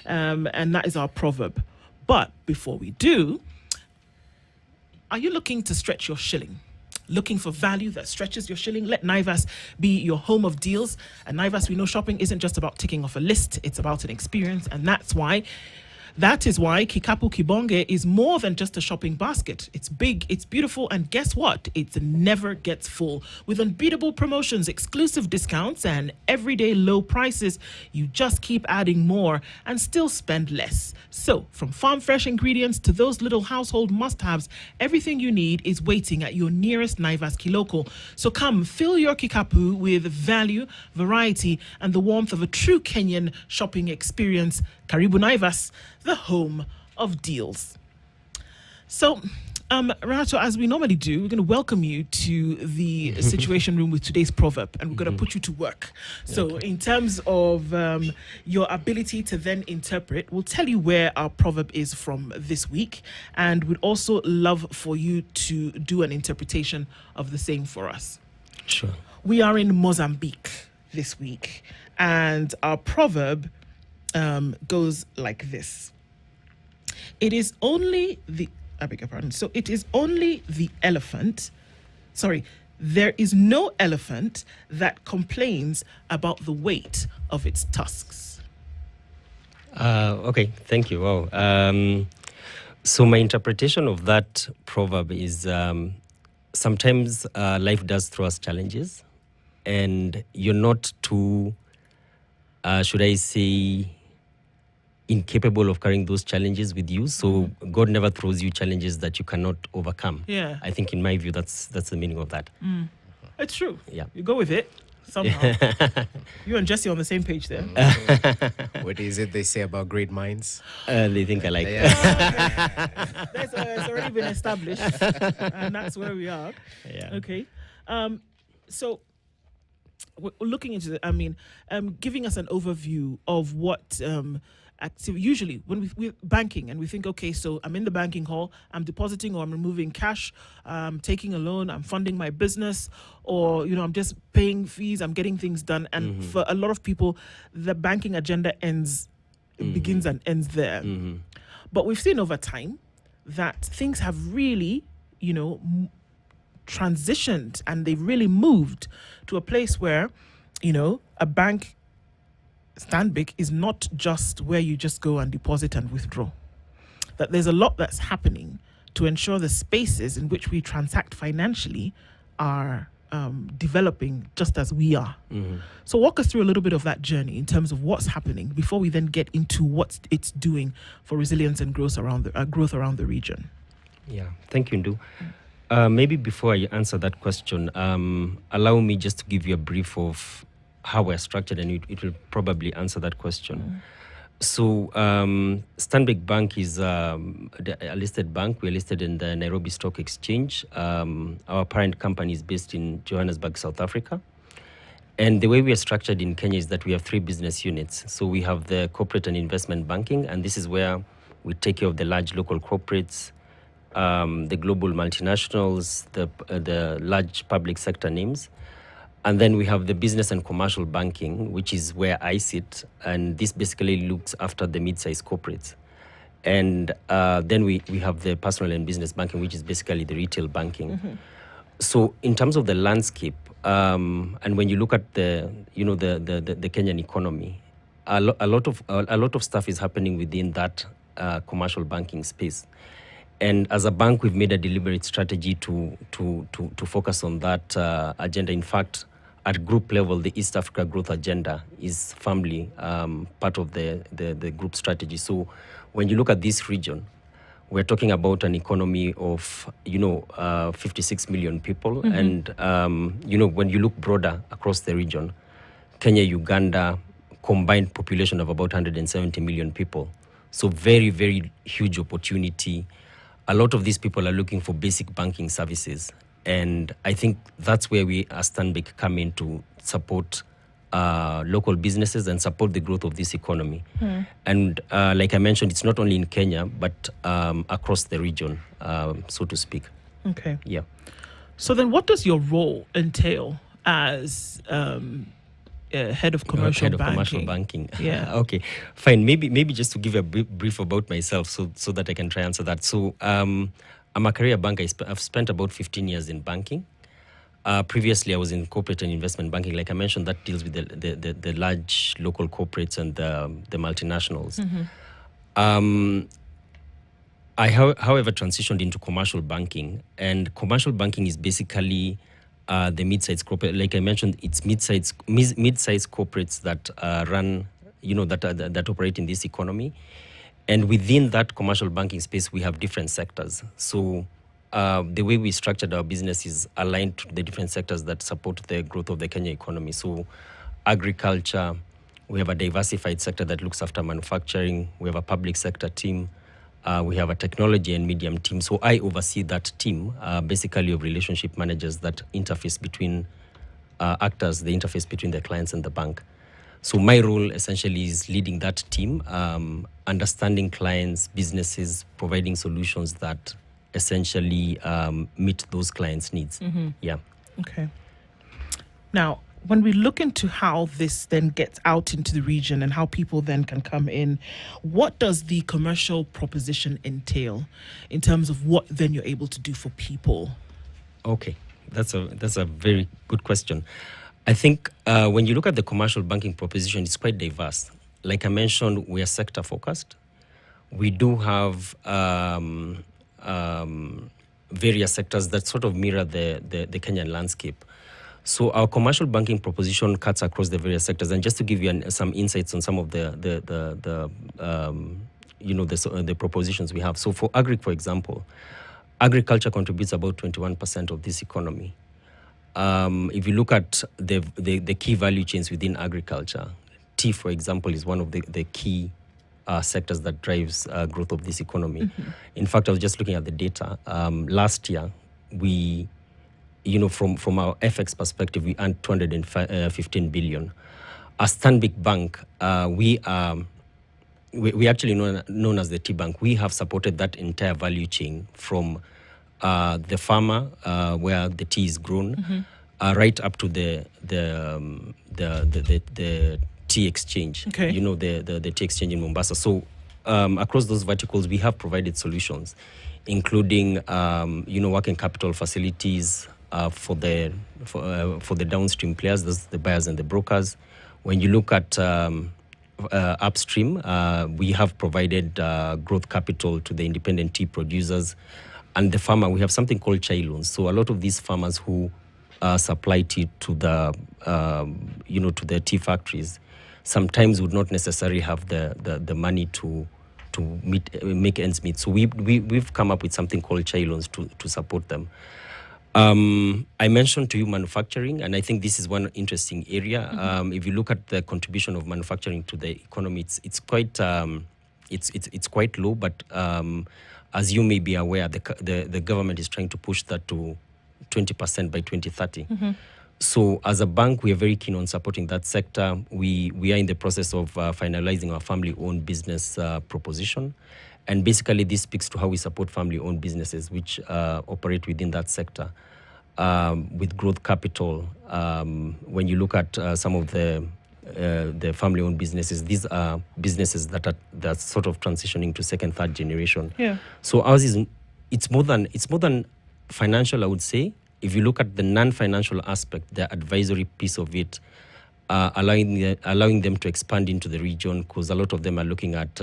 and that is our proverb. But before we do, are you looking to stretch your shilling? Looking for value that stretches your shilling? Let Naivas be your home of deals. At Naivas, we know shopping isn't just about ticking off a list, it's about an experience, and that is why Kikapu Kibonge is more than just a shopping basket. It's big, it's beautiful, and guess what? It never gets full. With unbeatable promotions, exclusive discounts, and everyday low prices, you just keep adding more and still spend less. So, from farm fresh ingredients to those little household must-haves, everything you need is waiting at your nearest Naivas Kiloko. So come, fill your Kikapu with value, variety, and the warmth of a true Kenyan shopping experience. Karibu Naivas, the home of deals. So, Renato, as we normally do, we're going to welcome you to the Situation Room with today's proverb, and we're going to put you to work. So, in terms of your ability to then interpret, we'll tell you where our proverb is from this week, and we'd also love for you to do an interpretation of the same for us. Sure. We are in Mozambique this week, and our proverb goes like this. It is only the, I beg your pardon. So it is only the elephant. Sorry, there is no elephant that complains about the weight of its tusks. Okay, thank you. Wow. So my interpretation of that proverb is sometimes life does throw us challenges, and you're not too, should I say, incapable of carrying those challenges with you. So God never throws you challenges that you cannot overcome. Yeah. I think in my view, that's the meaning of that. It's true. Yeah. You go with it somehow. You and Jesse on the same page there. What is it they say about great minds? They think I like It's already been established, and that's where we are. Yeah. Okay. So we're looking into giving us an overview of what usually when we're banking and we think, okay, so I'm in the banking hall, I'm depositing or I'm removing cash, I'm taking a loan, I'm funding my business, or I'm just paying fees, I'm getting things done. And for a lot of people, the banking agenda begins and ends there. But we've seen over time that things have really transitioned, and they've really moved to a place where a bank, Stanbic, is not just where you just go and deposit and withdraw. That there's a lot that's happening to ensure the spaces in which we transact financially are developing just as we are. So walk us through a little bit of that journey in terms of what's happening before we then get into what it's doing for resilience and growth around the region. Yeah, thank you, Ndu. Maybe before I answer that question, allow me just to give you a brief of how we're structured, and it will probably answer that question. So Stanbic Bank is a listed bank. We're listed in the Nairobi Stock Exchange. Our parent company is based in Johannesburg, South Africa. And the way we are structured in Kenya is that we have 3 business units. So we have the corporate and investment banking, and this is where we take care of the large local corporates, the global multinationals, the large public sector names. And then we have the business and commercial banking, which is where I sit. And this basically looks after the mid-sized corporates. And then we have the personal and business banking, which is basically the retail banking. So in terms of the landscape, and when you look at the Kenyan economy, a lot of stuff is happening within that commercial banking space. And as a bank, we've made a deliberate strategy to focus on that agenda. In fact, at group level, the East Africa Growth Agenda is firmly part of the group strategy. So when you look at this region, we're talking about an economy of 56 million people. And when you look broader across the region, Kenya, Uganda, combined population of about 170 million people. So very, very huge opportunity. A lot of these people are looking for basic banking services. And I think that's where we as Stanbic come in to support local businesses and support the growth of this economy. And like I mentioned, it's not only in Kenya, but across the region, so to speak. Okay. Yeah. So then what does your role entail as head of commercial head of banking. commercial banking. Yeah. Okay, fine. Maybe just to give a brief about myself, so that I can try answer that. So I'm a career banker. I've spent about 15 years in banking. Previously, I was in corporate and investment banking. Like I mentioned, that deals with the large local corporates and the multinationals. However, transitioned into commercial banking, and commercial banking is basically the mid-sized corporate. Like I mentioned, it's mid-sized corporates that run, that operate in this economy. And within that commercial banking space, we have different sectors. So the way we structured our business is aligned to the different sectors that support the growth of the Kenya economy. So agriculture, we have a diversified sector that looks after manufacturing. We have a public sector team. We have a technology and medium team. So I oversee that team, basically of relationship managers that interface between actors, the interface between the clients and the bank. So my role essentially is leading that team, understanding clients, businesses, providing solutions that essentially meet those clients' needs. Yeah. Okay. Now, when we look into how this then gets out into the region and how people then can come in, what does the commercial proposition entail in terms of what then you're able to do for people? Okay, that's a very good question. I think when you look at the commercial banking proposition, it's quite diverse. Like I mentioned, we are sector focused. We do have various sectors that sort of mirror the Kenyan landscape. So our commercial banking proposition cuts across the various sectors. And just to give you some insights on some of the propositions we have. So for for example, agriculture contributes about 21% of this economy. If you look at the key value chains within agriculture, tea, for example, is one of the key sectors that drives growth of this economy. In fact, I was just looking at the data. Last year, we, from our FX perspective, we earned 215 billion. As Stanbic Bank, we actually known as the Tea Bank. We have supported that entire value chain from the farmer, where the tea is grown, right up to the tea exchange. Okay. The tea exchange in Mombasa. So across those verticals, we have provided solutions, including working capital facilities for the downstream players, those the buyers and the brokers. When you look at upstream, we have provided growth capital to the independent tea producers. And the farmer, we have something called chai loans. So a lot of these farmers who supply tea to the tea factories sometimes would not necessarily have the money to make ends meet. So we've come up with something called chai loans to support them. I mentioned to you manufacturing, and I think this is one interesting area. If you look at the contribution of manufacturing to the economy, it's quite low, but as you may be aware, the government is trying to push that to 20% by 2030. So as a bank, we are very keen on supporting that sector. We are in the process of finalizing our family-owned business proposition. And basically, this speaks to how we support family-owned businesses which operate within that sector with growth capital. When you look at some of the family-owned businesses, these are businesses that are sort of transitioning to second, third generation. Yeah. So ours it's more than financial, I would say. If you look at the non-financial aspect, the advisory piece of it, allowing them to expand into the region, because a lot of them are looking at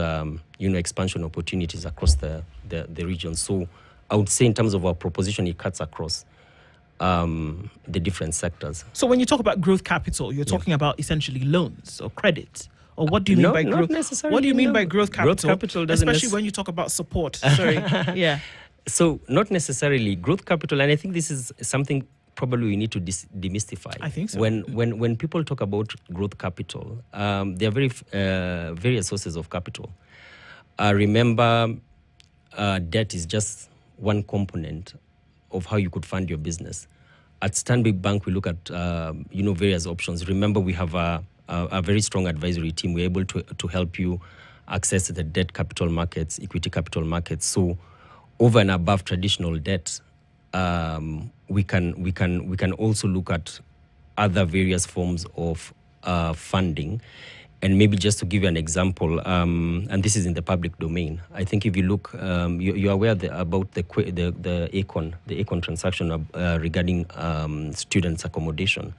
expansion opportunities across the region. So I would say in terms of our proposition, it cuts across the different sectors. So when you talk about growth capital, you're talking about essentially loans or credit, or what do you mean by growth? What do you mean by growth capital? Growth capital doesn't especially when you talk about support. Sorry. Yeah. So not necessarily growth capital, and I think this is something probably we need to demystify. I think so. When people talk about growth capital, there are various sources of capital. Remember, debt is just one component of how you could fund your business. At Stanbic Bank, we look at various options. Remember, we have a very strong advisory team. We're able to help you access the debt capital markets, equity capital markets. So over and above traditional debt, we can also look at other various forms of funding. And maybe just to give you an example, and this is in the public domain. I think if you look, you're aware about the Aecon transaction regarding students' accommodation.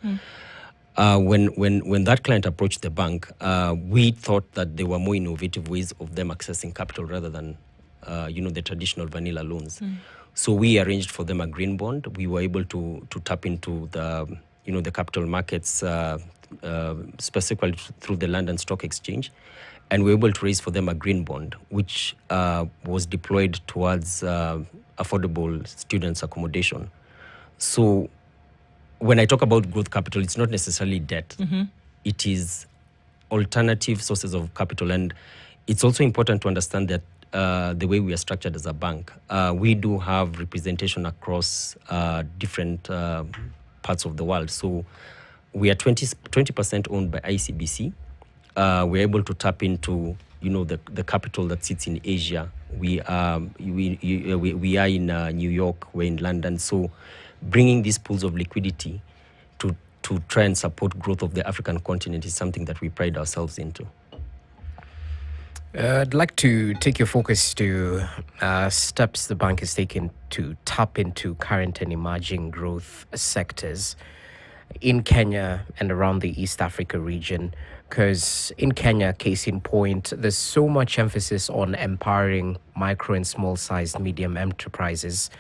When that client approached the bank, we thought that there were more innovative ways of them accessing capital rather than, the traditional vanilla loans. So we arranged for them a green bond. We were able to tap into the capital markets, specifically through the London Stock Exchange, and we were able to raise for them a green bond, which was deployed towards affordable students' accommodation. So when I talk about growth capital, it's not necessarily debt. It is alternative sources of capital. And it's also important to understand that the way we are structured as a bank, we do have representation across different parts of the world. So we are 20% owned by ICBC. We're able to tap into the capital that sits in Asia. We are in New York. We're in London. So bringing these pools of liquidity to try and support growth of the African continent is something that we pride ourselves into. I'd like to take your focus to steps the bank is taking to tap into current and emerging growth sectors in Kenya and around the East Africa region. Because in Kenya, case in point, there's so much emphasis on empowering micro and small-sized medium enterprises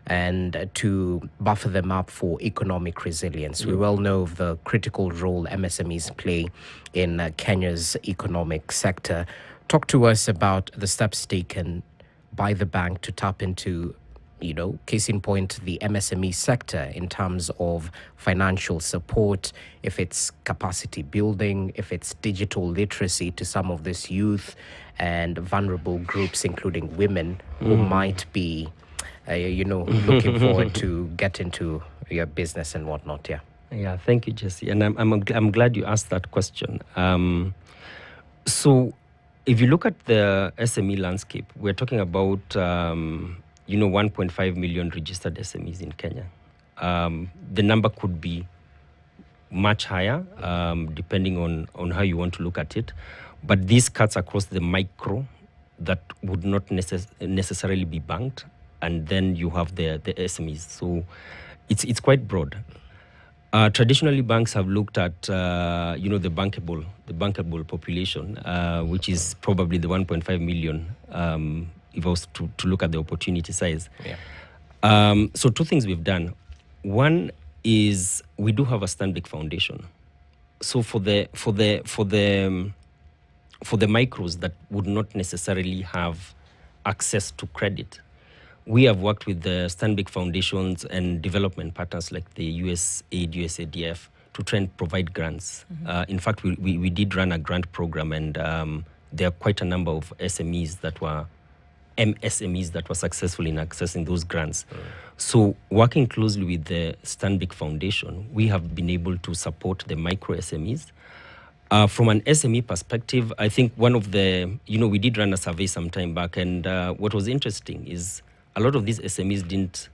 and to buffer them up for economic resilience. We well know of the critical role MSMEs play in Kenya's economic sector. Talk to us about the steps taken by the bank to tap into, case in point, the MSME sector in terms of financial support, if it's capacity building, if it's digital literacy to some of this youth and vulnerable groups, including women who might be, looking forward to get into your business and whatnot. Yeah, thank you, Jesse. And I'm glad you asked that question. So if you look at the SME landscape, we're talking about 1.5 million registered SMEs in Kenya. The number could be much higher, depending on how you want to look at it. But this cuts across the micro that would not necessarily be banked, and then you have the SMEs. So it's quite broad. Traditionally, banks have looked at the bankable population, which is probably the 1.5 million. If I was to look at the opportunity size. So two things we've done. One is we do have a Stanbic Foundation. So for the micros that would not necessarily have access to credit, we have worked with the Stanbic Foundations and development partners like the USAID, USADF to try and provide grants. In fact, we did run a grant program, and there are quite a number of MSMEs that were successful in accessing those grants. So working closely with the Stanbic Foundation, we have been able to support the micro SMEs. From an SME perspective, I think one of the, we did run a survey some time back, and what was interesting is a lot of these SMEs didn't,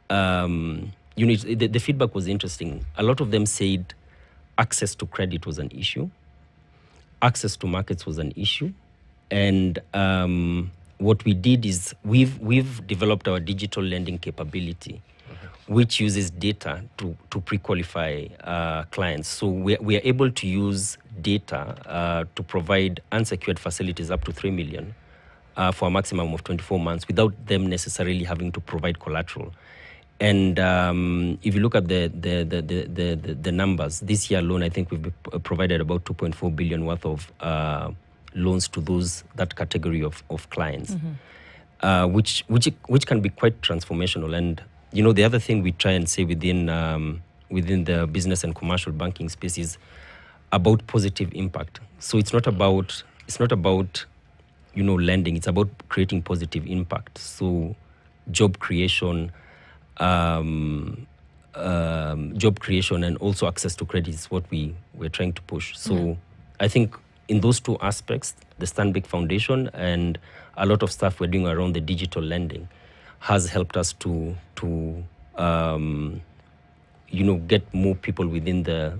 the feedback was interesting. A lot of them said access to credit was an issue, access to markets was an issue, and what we did is we've developed our digital lending capability, which uses data to pre-qualify clients. So we are able to use data to provide unsecured facilities up to 3 million for a maximum of 24 months without them necessarily having to provide collateral. And if you look at the numbers, this year alone, I think we've provided about 2.4 billion worth of loans to that category of clients, which can be quite transformational. And the other thing we try and say within the business and commercial banking space is about positive impact. So it's not about lending. It's about creating positive impact. So job creation, and also access to credit is what we're trying to push. So I think in those two aspects, the Stanbic Foundation and a lot of stuff we're doing around the digital lending has helped us to get more people within the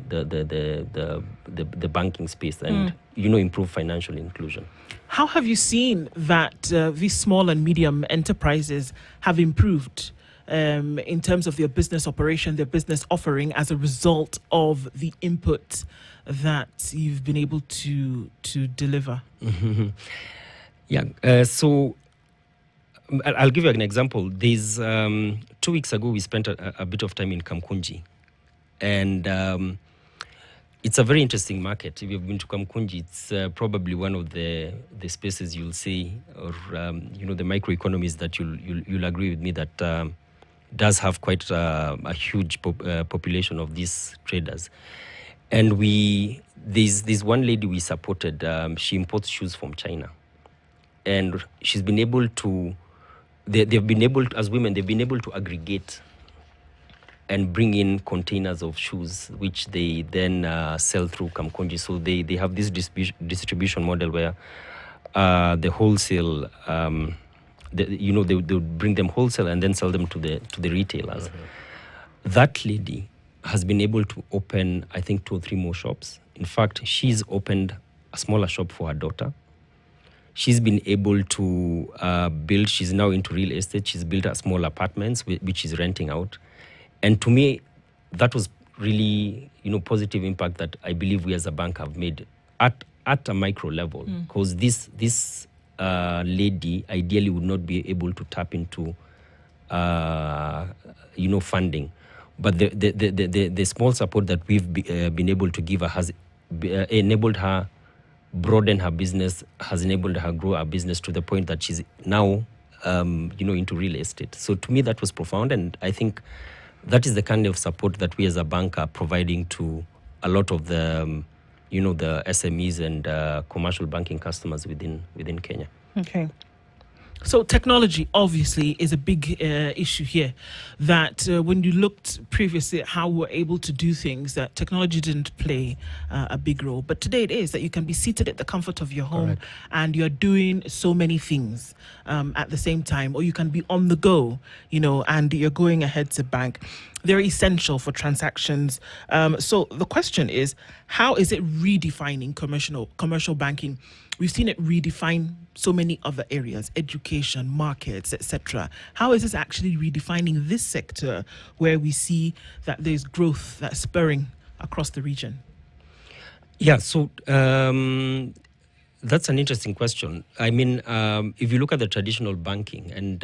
banking space and improve financial inclusion. How have you seen that these small and medium enterprises have improved in terms of their business operation, their business offering, as a result of the input that you've been able to deliver? Yeah. So I'll give you an example. There's 2 weeks ago we spent a bit of time in Kamkunji, and it's a very interesting market. If you've been to Kamkunji, it's probably one of the spaces you'll see, or the microeconomies that you'll agree with me that does have quite a huge population of these traders. And there's one lady we supported. She imports shoes from China, and she's been able to. They've been able to, as women, they've been able to aggregate and bring in containers of shoes, which they then sell through Kamkunji. So they have this distribution model where the wholesale, they would bring them wholesale and then sell them to the retailers. That lady has been able to open, I think, 2 or 3 more shops. In fact, she's opened a smaller shop for her daughter. She's been able to build, she's now into real estate. She's built a small apartments, which she's renting out. And to me, that was really, positive impact that I believe we as a bank have made at a micro level. Because this lady ideally would not be able to tap into, funding. But the small support that we've been able to give her has enabled her broaden her business, has enabled her grow her business to the point that she's now, into real estate. So to me, that was profound. And I think that is the kind of support that we as a bank are providing to a lot of the, the SMEs and commercial banking customers within Kenya. Okay. So technology obviously is a big issue here, that when you looked previously at how we're able to do things, that technology didn't play a big role. But today it is that you can be seated at the comfort of your home. Correct. And you're doing so many things at the same time, or you can be on the go, and you're going ahead to bank. They're essential for transactions. So the question is, how is it redefining commercial banking? We've seen it redefine so many other areas, education, markets, etc. How is this actually redefining this sector where we see that there's growth that's spurring across the region? Yeah, so that's an interesting question. I mean, if you look at the traditional banking and,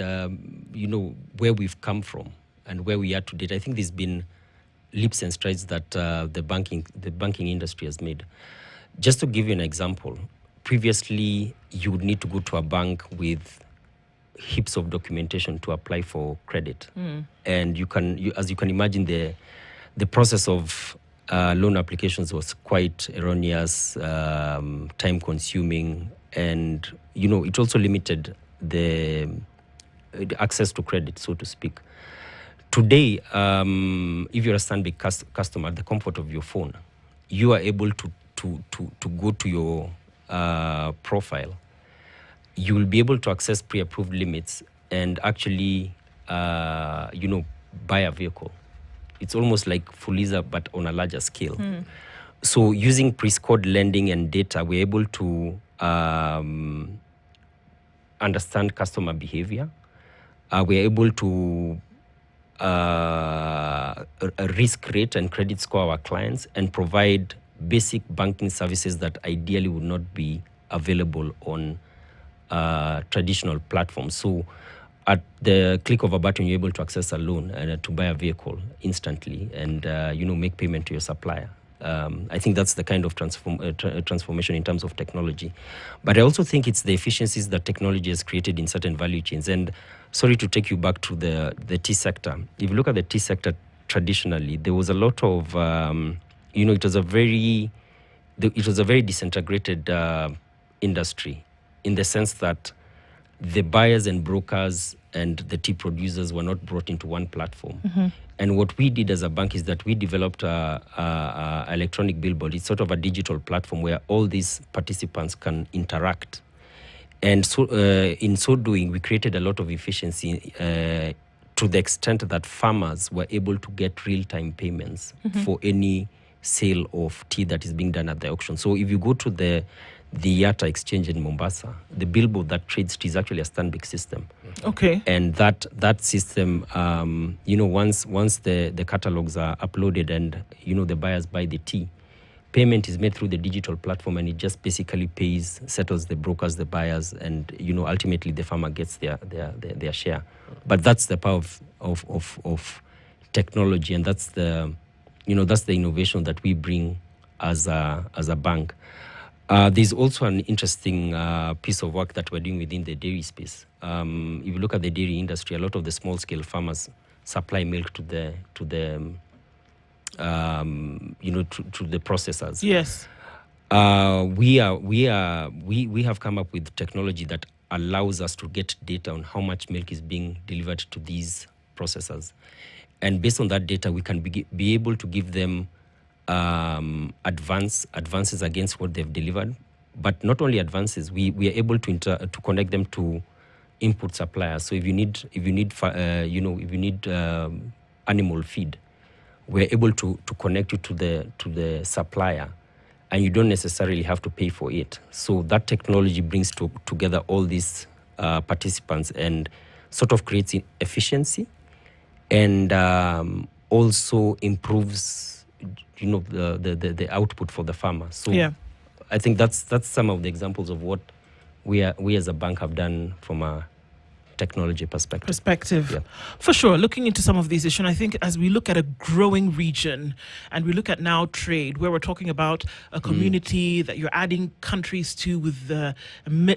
where we've come from and where we are today, I think there's been leaps and strides that the banking industry has made. Just to give you an example, previously, you would need to go to a bank with heaps of documentation to apply for credit. And as you can imagine, the process of loan applications was quite erroneous, time-consuming, and it also limited the access to credit, so to speak. Today, if you're a Stanbic customer, at the comfort of your phone, you are able to go to your profile. You will be able to access pre-approved limits and actually, buy a vehicle. It's almost like Fuliza, but on a larger scale. So using pre-scored lending and data, we're able to understand customer behavior. We're able to risk rate and credit score our clients and provide basic banking services that ideally would not be available on traditional platforms. So at the click of a button, you're able to access a loan and to buy a vehicle instantly and, make payment to your supplier. I think that's the kind of transformation in terms of technology. But I also think it's the efficiencies that technology has created in certain value chains. And sorry to take you back to the tea sector. If you look at the tea sector traditionally, there was a lot of, it was a very disintegrated industry, in the sense that the buyers and brokers and the tea producers were not brought into one platform. And what we did as a bank is that we developed a electronic billboard. It's sort of a digital platform where all these participants can interact. And so in so doing, we created a lot of efficiency to the extent that farmers were able to get real-time payments for any sale of tea that is being done at the auction. So if you go to the Yata exchange in Mombasa, the billboard that trades tea is actually a Stanbic system. Okay. And that system, once the catalogs are uploaded and, the buyers buy the tea, payment is made through the digital platform, and it just basically settles the brokers, the buyers, and, ultimately the farmer gets their share. But that's the power of technology, and that's the innovation that we bring as a bank. There's also an interesting piece of work that we're doing within the dairy space. If you look at the dairy industry, a lot of the small-scale farmers supply milk to the processors. Yes. We have come up with technology that allows us to get data on how much milk is being delivered to these processors, and based on that data, we can be able to give them advances against what they've delivered. But not only advances, we are able to connect them to input suppliers. So if you need animal feed, we're able to connect you to the supplier, and you don't necessarily have to pay for it. So that technology brings together all these participants and sort of creates efficiency, and also improves the output for the farmer. So yeah. I think that's some of the examples of what we as a bank have done from a technology perspective. Yeah. For sure, looking into some of these issues, and I think as we look at a growing region and we look at now trade, where we're talking about a community that you're adding countries to with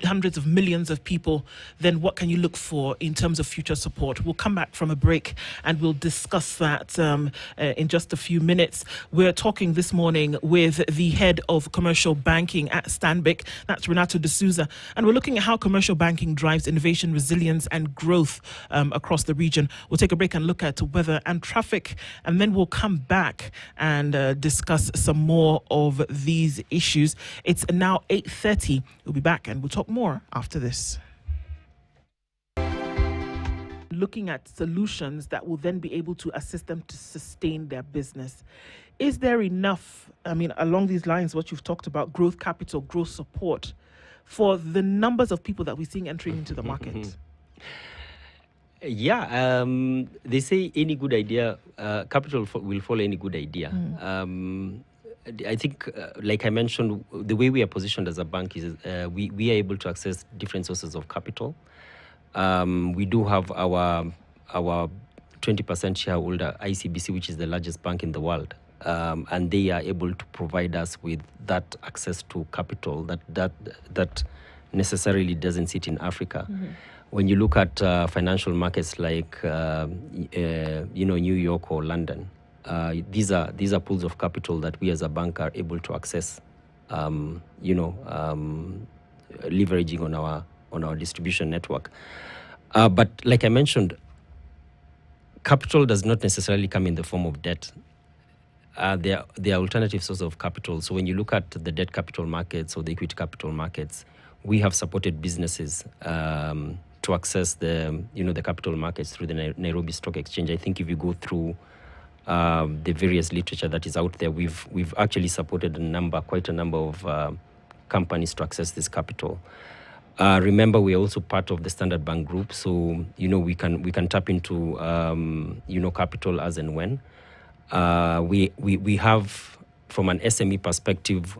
hundreds of millions of people, then what can you look for in terms of future support? We'll come back from a break and we'll discuss that in just a few minutes. We're talking this morning with the head of commercial banking at Stanbic, that's Renato D'Souza, and we're looking at how commercial banking drives innovation, resilience and growth across the region. We'll take a break and look at weather and traffic, and then we'll come back and discuss some more of these issues. It's now 8:30. We'll be back and we'll talk more after this. Looking at solutions that will then be able to assist them to sustain their business. Is there enough, along these lines, what you've talked about, growth capital, growth support, for the numbers of people that we're seeing entering into the market? Yeah, they say any good idea, capital will follow any good idea. I think, like I mentioned, the way we are positioned as a bank is we are able to access different sources of capital. We do have our 20% shareholder, ICBC, which is the largest bank in the world. And they are able to provide us with that access to capital that necessarily doesn't sit in Africa. When you look at financial markets like New York or London, these are pools of capital that we as a bank are able to access, leveraging on our distribution network. But like I mentioned, capital does not necessarily come in the form of debt. There are alternative sources of capital. So when you look at the debt capital markets or the equity capital markets, we have supported businesses to access the capital markets through the Nairobi Stock Exchange. I think if you go through the various literature that is out there, we've actually supported quite a number of companies to access this capital. Remember, we are also part of the Standard Bank Group, so we can tap into capital as and when. We have, from an SME perspective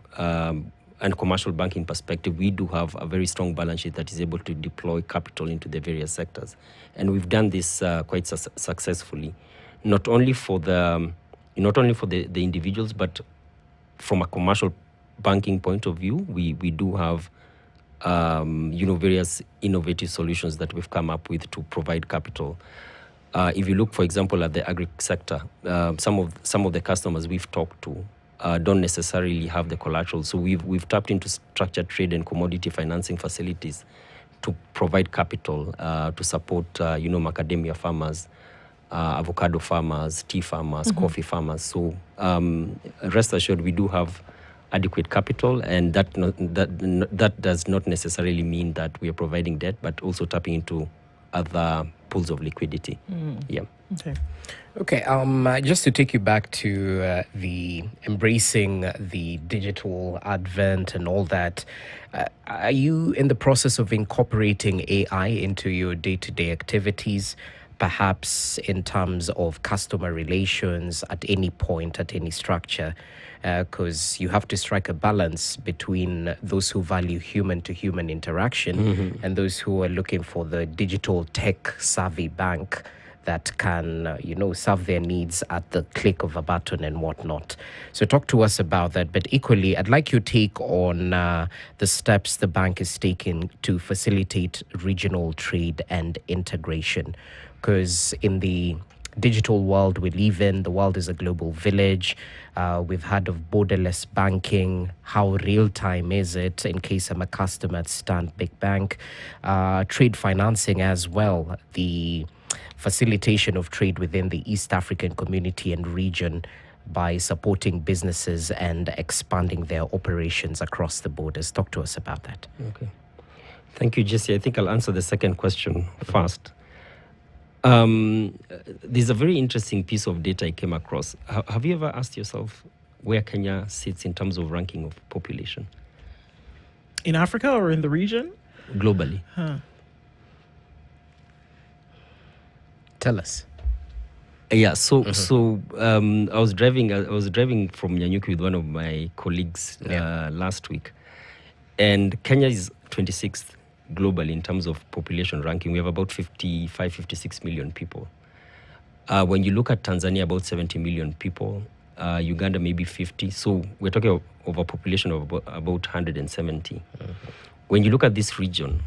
and commercial banking perspective, we do have a very strong balance sheet that is able to deploy capital into the various sectors, and we've done this quite successfully, not only for the individuals, but from a commercial banking point of view, we do have various innovative solutions that we've come up with to provide capital. If you look, for example, at the agri sector, some of the customers we've talked to don't necessarily have the collateral. So we've tapped into structured trade and commodity financing facilities to provide capital to support macadamia farmers, avocado farmers, tea farmers, coffee farmers. So rest assured, we do have adequate capital, and that does not necessarily mean that we are providing debt, but also tapping into other pools of liquidity. Yeah. Okay. Okay, just to take you back to the embracing the digital advent and all that, are you in the process of incorporating AI into your day-to-day activities, perhaps in terms of customer relations at any point, at any structure? Because you have to strike a balance between those who value human-to-human interaction and those who are looking for the digital tech-savvy bank that can, serve their needs at the click of a button and whatnot. So talk to us about that. But equally, I'd like your take on the steps the bank is taking to facilitate regional trade and integration. Because in the digital world we live in, the world is a global village. We've heard of borderless banking. How real time is it in case I'm a customer at Stanbic Bank? Trade financing as well. The facilitation of trade within the East African community and region by supporting businesses and expanding their operations across the borders. Talk to us about that. Okay. Thank you, Jesse. I think I'll answer the second question first. There's a very interesting piece of data I came across. Have you ever asked yourself where Kenya sits in terms of ranking of population? In Africa or in the region? Globally. Tell us. Yeah, so I was driving from Nyanyuki with one of my colleagues last week, and Kenya is 26th globally in terms of population ranking. We have about 56 million people. When you look at Tanzania, about 70 million people. Uganda, maybe 50. So we're talking of a population of about 170. When you look at this region,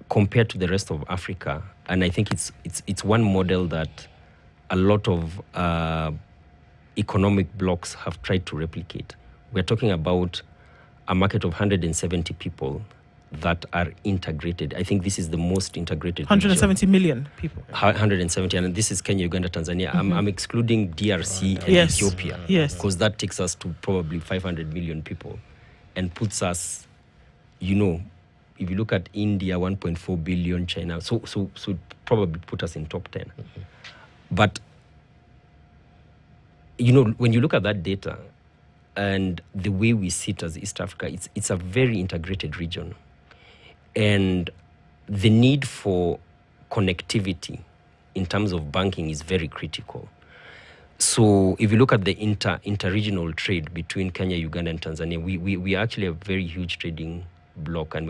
compared to the rest of Africa, and I think it's one model that a lot of economic blocs have tried to replicate. We're talking about a market of 170 people that are integrated. I think this is the most integrated 170 million people. 170, and this is Kenya, Uganda, Tanzania. I'm excluding DRC and Ethiopia. Yes. Because that takes us to probably 500 million people and puts us, if you look at India, 1.4 billion, China, so probably put us in top 10. But, when you look at that data and the way we sit as East Africa, it's a very integrated region. And the need for connectivity in terms of banking is very critical. So if you look at the interregional trade between Kenya, Uganda, and Tanzania, we actually have a very huge trading block, and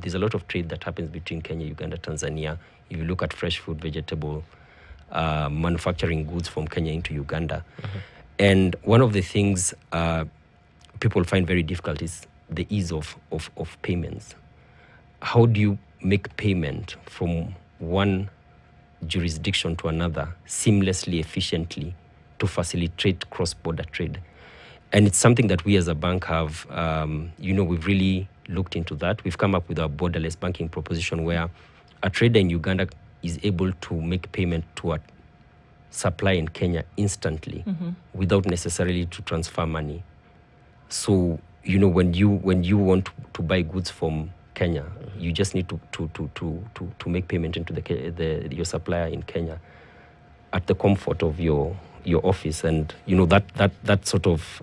there's a lot of trade that happens between Kenya, Uganda, Tanzania. If you look at fresh food, vegetable, manufacturing goods from Kenya into Uganda. And one of the things people find very difficult is the ease of payments. How do you make payment from one jurisdiction to another seamlessly, efficiently, to facilitate cross-border trade? And it's something that we as a bank have, we've really looked into that. We've come up with our borderless banking proposition where a trader in Uganda is able to make payment to a supplier in Kenya instantly without necessarily to transfer money. So, when you want to buy goods from Kenya, you just need to make payment into your supplier in Kenya at the comfort of your office, and that sort of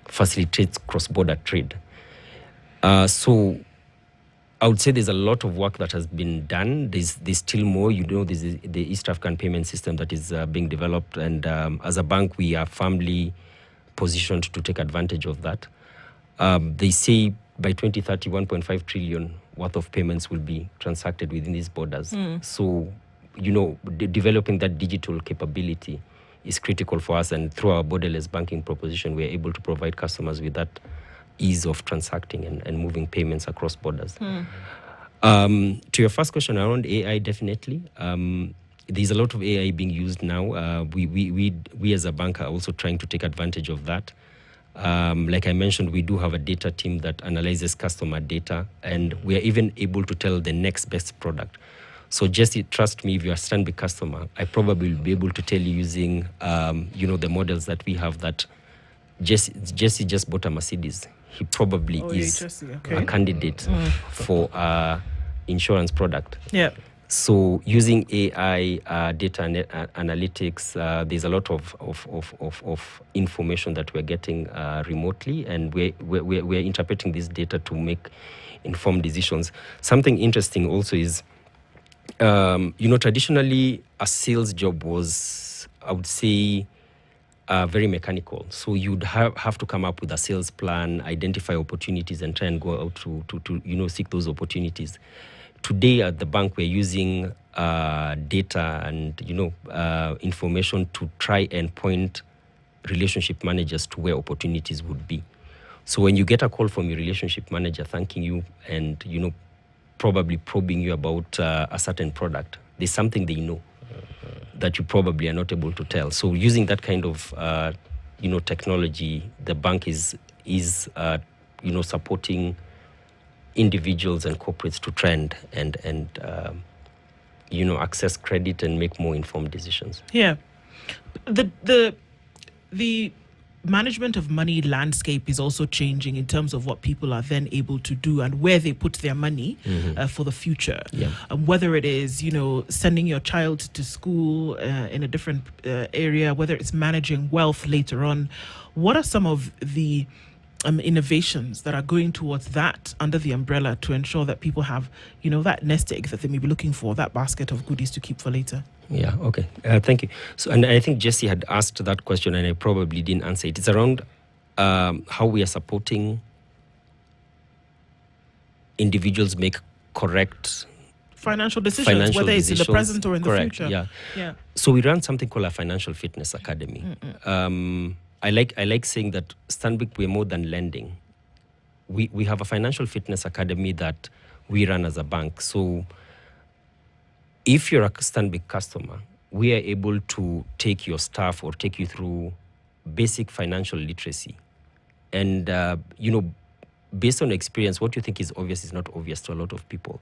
facilitates cross-border trade. So I would say there's a lot of work that has been done. There's still more. There's the East African payment system that is being developed, and as a bank, we are firmly positioned to take advantage of that. They say by 2030, 1.5 trillion worth of payments will be transacted within these borders. So, developing that digital capability is critical for us, and through our borderless banking proposition, we're able to provide customers with that ease of transacting and moving payments across borders. To your first question around AI, definitely. There's a lot of AI being used now. We as a bank are also trying to take advantage of that. Like I mentioned, we do have a data team that analyzes customer data, and we are even able to tell the next best product. So Jesse, trust me, if you're a Stanbic customer, I probably will be able to tell you using, the models that we have that Jesse just bought a Mercedes. He probably is a candidate for insurance product. Yeah. So using AI, data analytics, there's a lot of information that we're getting remotely, and we're interpreting this data to make informed decisions. Something interesting also is, traditionally a sales job was, I would say, very mechanical. So you'd have to come up with a sales plan, identify opportunities, and try and go out to seek those opportunities. Today at the bank, we're using data and information to try and point relationship managers to where opportunities would be. So when you get a call from your relationship manager thanking you and probably probing you about a certain product, there's something they know that you probably are not able to tell. So using that kind of technology, the bank is supporting individuals and corporates to trend and access credit and make more informed decisions. Yeah. The management of money landscape is also changing in terms of what people are then able to do and where they put their money for the future. Yeah. Whether it is, sending your child to school in a different area, whether it's managing wealth later on. What are some of the innovations that are going towards that under the umbrella to ensure that people have, that nest egg that they may be looking for, that basket of goodies to keep for later? Yeah, okay. Thank you. So, and I think Jesse had asked that question and I probably didn't answer it. It's around how we are supporting individuals make correct financial decisions, whether it's in the present or in the future. Yeah. So we run something called a Financial Fitness Academy. I like saying that Stanbic, we're more than lending. We have a Financial Fitness Academy that we run as a bank. So if you're a Stanbic customer, we are able to take your staff or take you through basic financial literacy. And, based on experience, what you think is obvious is not obvious to a lot of people.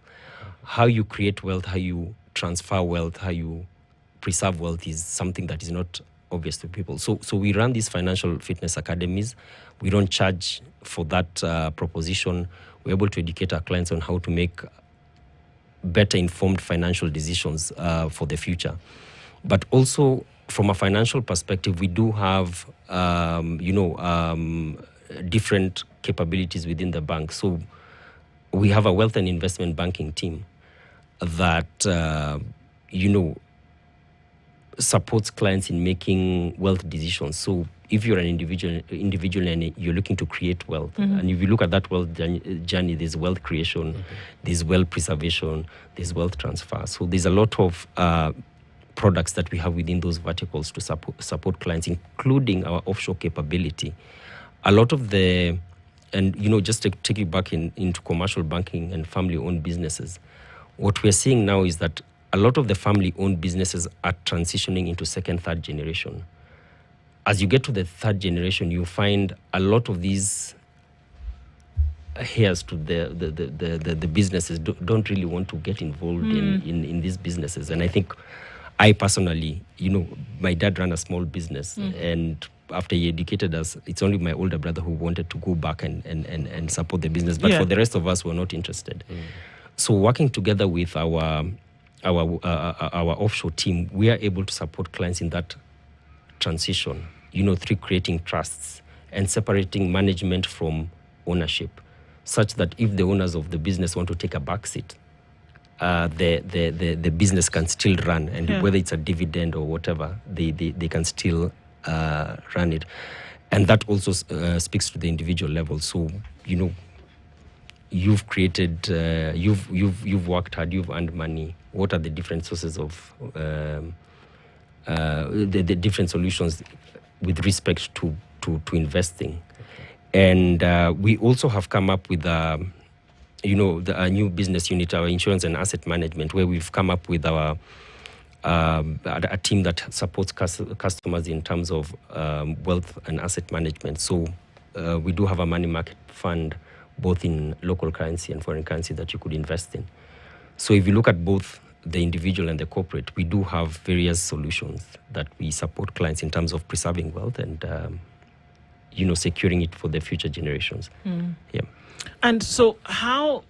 How you create wealth, how you transfer wealth, how you preserve wealth is something that is not obvious to people. So we run these Financial Fitness Academies. We don't charge for that proposition. We're able to educate our clients on how to make better informed financial decisions for the future. But also from a financial perspective, we do have, different capabilities within the bank. So we have a wealth and investment banking team that, supports clients in making wealth decisions. So if you're an individual and you're looking to create wealth, and if you look at that wealth journey, there's wealth creation, there's wealth preservation, there's wealth transfer. So there's a lot of products that we have within those verticals to support clients, including our offshore capability. A lot of just to take you back into commercial banking and family-owned businesses, what we're seeing now is that a lot of the family-owned businesses are transitioning into second, third generation. As you get to the third generation, you find a lot of these heirs to the businesses don't really want to get involved in these businesses. And I think I personally, my dad ran a small business, and after he educated us, it's only my older brother who wanted to go back and support the business. But for the rest of us, we're not interested. So working together with our offshore team, we are able to support clients in that transition, through creating trusts and separating management from ownership, such that if the owners of the business want to take a back seat, the business can still run, and whether it's a dividend or whatever, they can still run it. And that also speaks to the individual level. So, you've created, you've worked hard, you've earned money. What are the different sources of the different solutions with respect to investing? And we also have come up with a new business unit, our insurance and asset management, where we've come up with a team that supports customers in terms of wealth and asset management. So we do have a money market fund, both in local currency and foreign currency, that you could invest in. So if you look at both the individual and the corporate, we do have various solutions that we support clients in terms of preserving wealth and securing it for the future generations. Yeah. And so how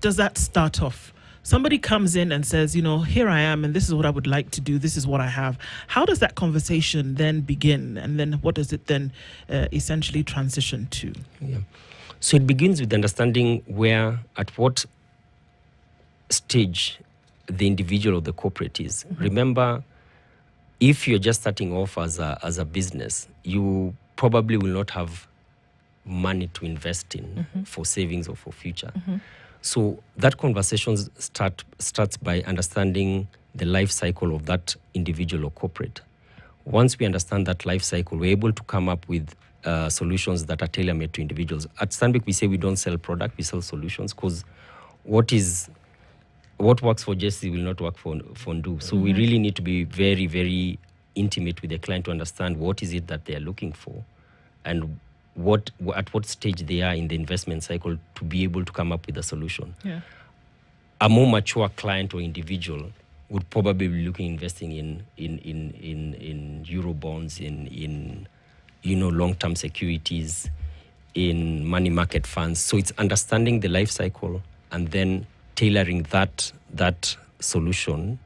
does that start off? somebody comes in and says, here I am, and this is what I would like to do. This is what I have. How does that conversation then begin? And then what does it then essentially transition to? Yeah. So it begins with understanding at what stage the individual or the corporate is. Remember, if you're just starting off as a business, you probably will not have money to invest in for savings or for future. So that conversation starts by understanding the life cycle of that individual or corporate. Once we understand that life cycle, we're able to come up with solutions that are tailor-made to individuals. At Stanbic, we say we don't sell product, we sell solutions, because what works for Jesse will not work for Ndu. So we really need to be very, very intimate with the client to understand what is it that they are looking for, and at what stage they are in the investment cycle to be able to come up with a solution. Yeah. A more mature client or individual would probably be investing in euro bonds, in long-term securities, in money market funds. So it's understanding the life cycle and then tailoring that solution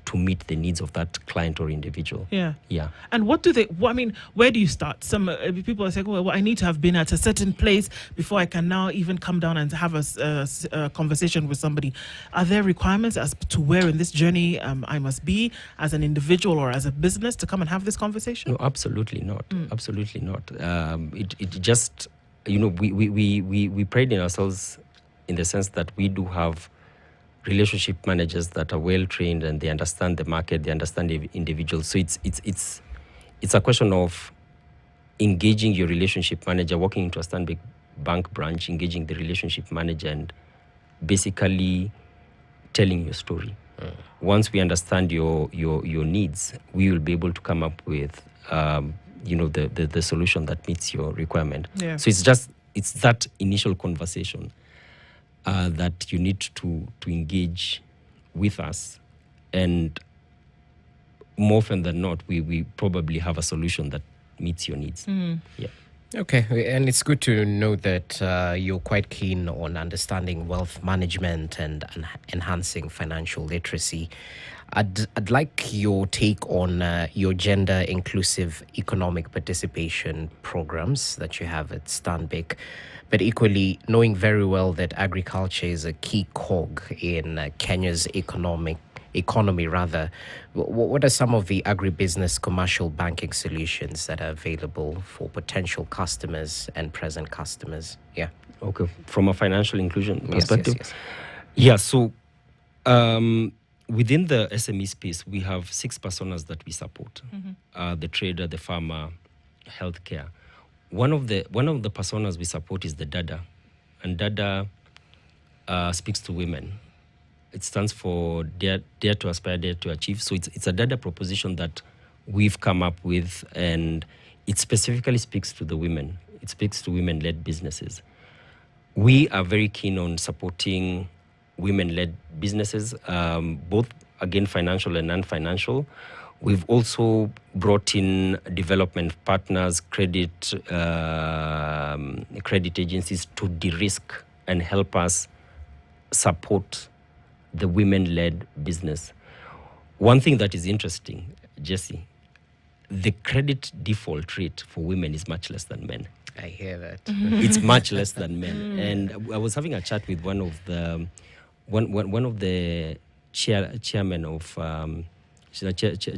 to meet the needs of that client or individual. Yeah. Yeah. And where do you start? Some people are saying, well, I need to have been at a certain place before I can now even come down and have a conversation with somebody. Are there requirements as to where in this journey I must be as an individual or as a business to come and have this conversation? No, absolutely not. Absolutely not. It just, we pride in ourselves in the sense that we do have relationship managers that are well trained and they understand the market, they understand the individuals. So it's a question of engaging your relationship manager, walking into a Stanbic Bank branch, engaging the relationship manager, and basically telling your story. Once we understand your needs, we will be able to come up with the solution that meets your requirement. Yeah. So it's that initial conversation that you need to engage with us, and more often than not, we probably have a solution that meets your needs. Yeah. Okay, and it's good to know that you're quite keen on understanding wealth management and enhancing financial literacy. I'd like your take on your gender inclusive economic participation programs that you have at Stanbic, but equally knowing very well that agriculture is a key cog in Kenya's economy. What are some of the agribusiness commercial banking solutions that are available for potential customers and present customers? Yeah. Okay. From a financial inclusion perspective? Yes. Yeah. So within the SME space, we have 6 personas that we support: the trader, the farmer, healthcare. One of the personas we support is the Dada, and Dada speaks to women. It stands for Dare to Aspire, Dare to Achieve. So it's a Dada proposition that we've come up with, and it specifically speaks to the women. It speaks to women-led businesses. We are very keen on supporting women-led businesses, both, again, financial and non-financial. We've also brought in development partners, credit agencies to de-risk and help us support the women-led business. One thing that is interesting, Jesse, the credit default rate for women is much less than men. I hear that. It's much less than men. And I was having a chat with one of the chairman of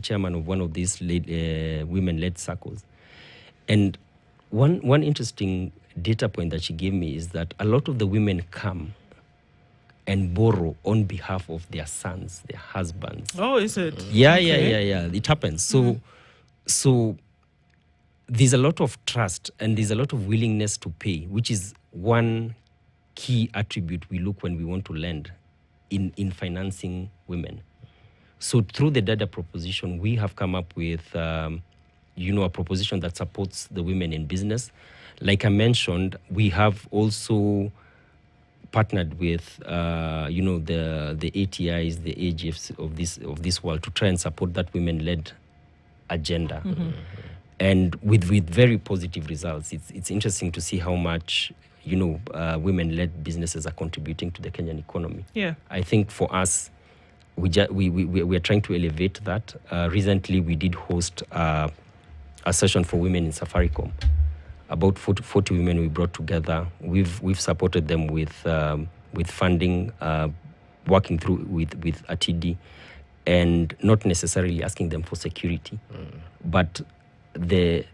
chairman of one of these women-led circles. And one interesting data point that she gave me is that a lot of the women come and borrow on behalf of their sons, their husbands. Oh, is it? Yeah. It happens. So there's a lot of trust and there's a lot of willingness to pay, which is one key attribute we look when we want to lend in financing women. So through the Dada proposition, we have come up with a proposition that supports the women in business. Like I mentioned, we have also partnered with the ATIs, the AGFs of this world to try and support that women-led agenda, and with very positive results. It's interesting to see how much women-led businesses are contributing to the Kenyan economy. Yeah. I think for us, we are trying to elevate that. Recently, we did host a session for women in Safaricom. About 40 women we brought together. We've supported them with funding, working through with ATD, and not necessarily asking them for security, but the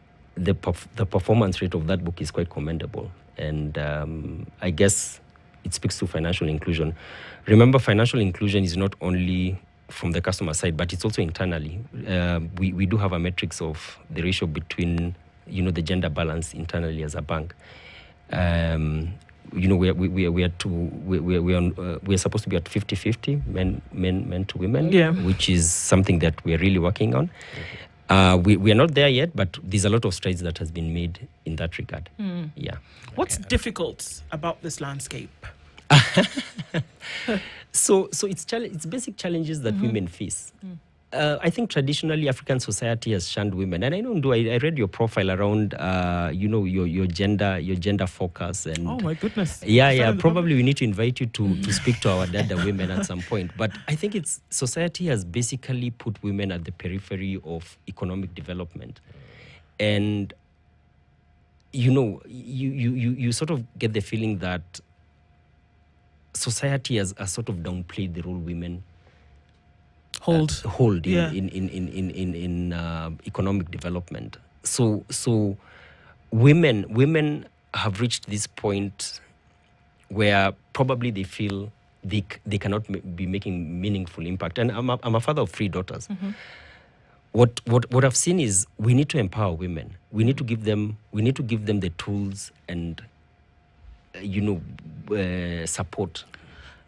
performance rate of that book is quite commendable, and I guess it speaks to financial inclusion. Remember, financial inclusion is not only from the customer side, but it's also internally. We do have a metrics of the ratio between the gender balance internally as a bank. We are supposed to be at 50-50 men to women, yeah, which is something that we are really working on. We are not there yet, but there's a lot of strides that has been made in that regard. Yeah. What's difficult about this landscape? So it's basic challenges that women face. I think traditionally African society has shunned women, and I know, I read your profile around your gender focus, and oh my goodness, probably we need to invite you to speak to our dada women at some point. But I think society has basically put women at the periphery of economic development, and you sort of get the feeling that society has sort of downplayed the role women hold in economic development. So women have reached this point where probably they feel they cannot be making meaningful impact. And I'm a father of 3 daughters. What I've seen is we need to empower women. We need to give them the tools and support.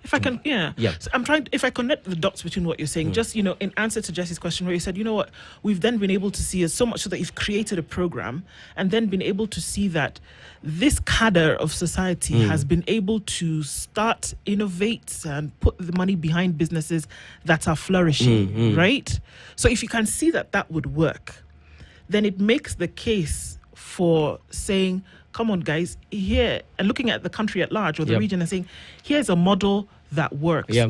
If I can, So I'm trying. If I connect the dots between what you're saying, just in answer to Jesse's question, where you said, what we've then been able to see is so much so that you've created a program, and then been able to see that this cadre of society has been able to start innovate and put the money behind businesses that are flourishing, right? So if you can see that would work, then it makes the case for saying, come on, guys, here, and looking at the country at large or the region and saying, here's a model that works. Yeah.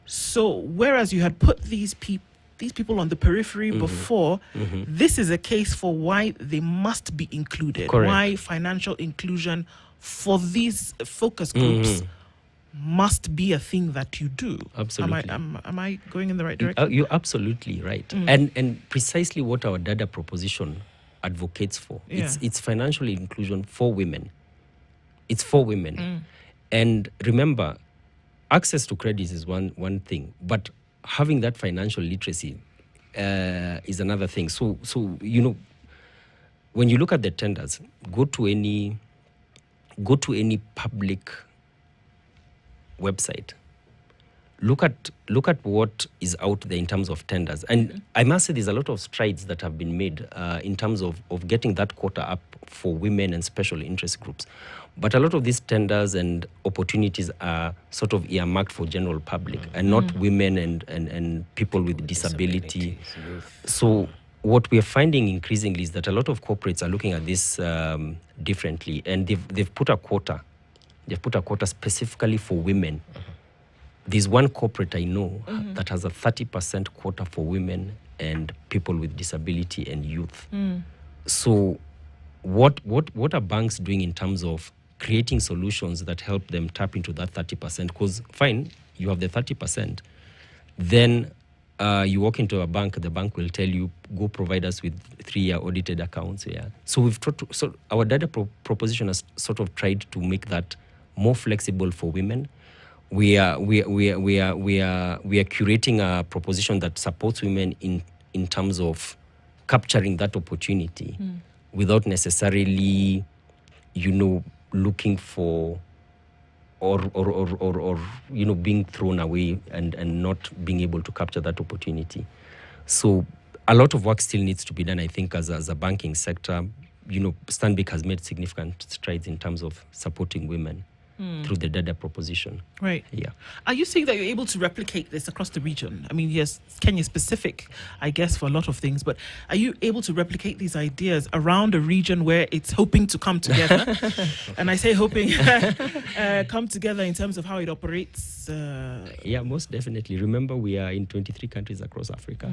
So whereas you had put these people on the periphery before, this is a case for why they must be included. Correct. Why financial inclusion for these focus groups must be a thing that you do. Absolutely. Am I going in the right direction? You're absolutely right. And precisely what our data proposition advocates for. It's financial inclusion for women. It's for women. And remember, access to credit is one thing, but having that financial literacy is another thing. So when you look at the tenders, go to any public website. Look at what is out there in terms of tenders. And I must say there's a lot of strides that have been made in terms of getting that quota up for women and special interest groups. But a lot of these tenders and opportunities are sort of earmarked for general public and not women and people with disability. So what we are finding increasingly is that a lot of corporates are looking at this differently, and they've put a quota. They've put a quota specifically for women. There's one corporate I know that has a 30% quota for women and people with disability and youth. So what are banks doing in terms of creating solutions that help them tap into that 30%? Because fine, you have the 30%. Then you walk into a bank, the bank will tell you, go provide us with 3-year audited accounts. Yeah. So so our data proposition has sort of tried to make that more flexible for women. We are curating a proposition that supports women in terms of capturing that opportunity without necessarily, looking for or being thrown away and not being able to capture that opportunity. So a lot of work still needs to be done, I think, as a banking sector. Stanbic has made significant strides in terms of supporting women. through the data proposition. Right. Yeah. Are you saying that you're able to replicate this across the region? I mean, yes, Kenya specific, I guess, for a lot of things, but are you able to replicate these ideas around a region where it's hoping to come together? And I say hoping, come together in terms of how it operates? Yeah, most definitely. Remember, we are in 23 countries across Africa,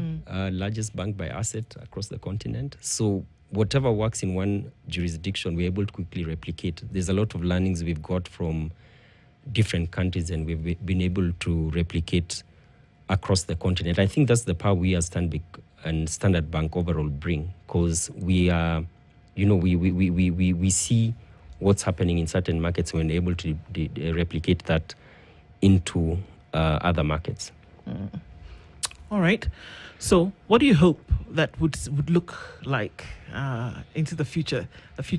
largest bank by asset across the continent. So whatever works in one jurisdiction, we're able to quickly replicate. There's a lot of learnings we've got from different countries, and we've been able to replicate across the continent. I think that's the power we as Stanbic and Standard Bank overall bring, because we are, we see what's happening in certain markets when we're able to replicate that into other markets. All right. So what do you hope that would look like into the future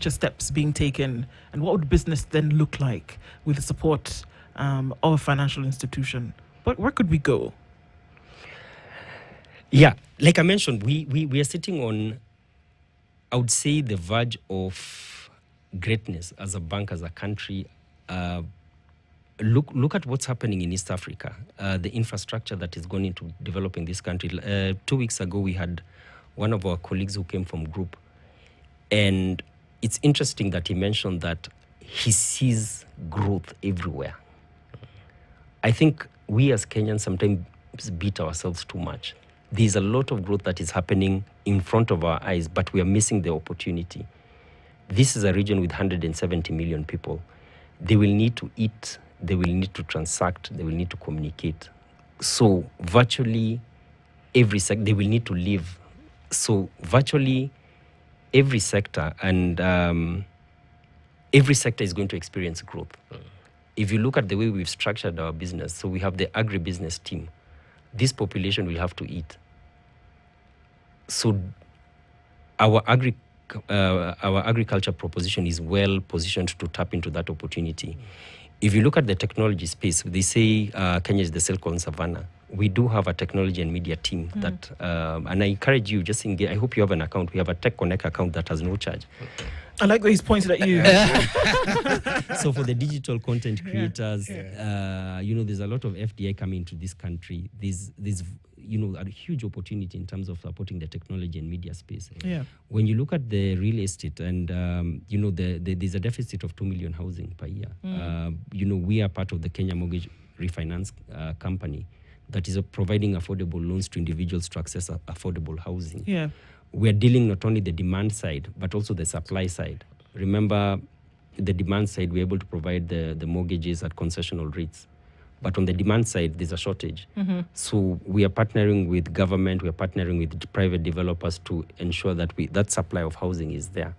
steps being taken, and what would business then look like with the support of a financial institution? Where could we go? Yeah, like I mentioned, we are sitting on, I would say, the verge of greatness as a bank, as a country. Look at what's happening in East Africa, the infrastructure that is going into developing this country. 2 weeks ago, we had one of our colleagues who came from Group, and it's interesting that he mentioned that he sees growth everywhere. I think we as Kenyans sometimes beat ourselves too much. There's a lot of growth that is happening in front of our eyes, but we are missing the opportunity. This is a region with 170 million people. They will need to eat, they will need to transact, they will need to communicate. So virtually every sector, they will need to live. So virtually every sector and every sector is going to experience growth. If you look at the way we've structured our business, so we have the agribusiness team. This population will have to eat. So our agriculture proposition is well positioned to tap into that opportunity. If you look at the technology space, they say Kenya is the Silicon Savannah. We do have a technology and media team that, and I encourage you, just engage. I hope you have an account. We have a Tech Connect account that has no charge. I like that he's pointed at you. So for the digital content creators, there's a lot of FDI coming into this country. There's a huge opportunity in terms of supporting the technology and media space. Yeah. When you look at the real estate and, there's a deficit of 2 million housing per year. We are part of the Kenya Mortgage Refinance Company that is providing affordable loans to individuals to access affordable housing. Yeah. We're dealing not only the demand side, but also the supply side. Remember, the demand side, we're able to provide the mortgages at concessional rates. But on the demand side, there's a shortage. So we are partnering with government, we are partnering with private developers to ensure that that supply of housing is there.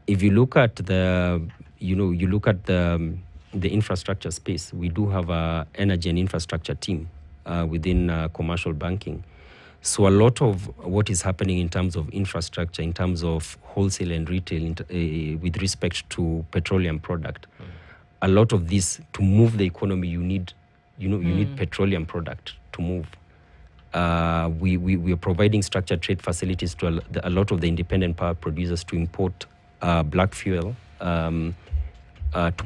If you look at the infrastructure space, we do have a energy and infrastructure team within commercial banking. So a lot of what is happening in terms of infrastructure, in terms of wholesale and retail, with respect to petroleum product, a lot of this, to move the economy, you need petroleum product to move. We are providing structured trade facilities to a lot of the independent power producers to import black fuel to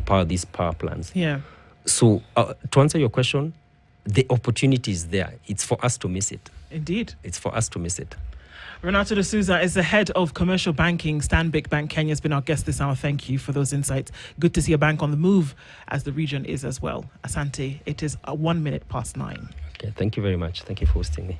power these power plants. Yeah. So to answer your question, the opportunity is there. It's for us to miss it. Indeed. It's for us to miss it. Renato D'Souza is the head of commercial banking. Stanbic Bank Kenya has been our guest this hour. Thank you for those insights. Good to see a bank on the move, as the region is as well. Asante, it is 1 minute past 9. Okay, thank you very much. Thank you for hosting me.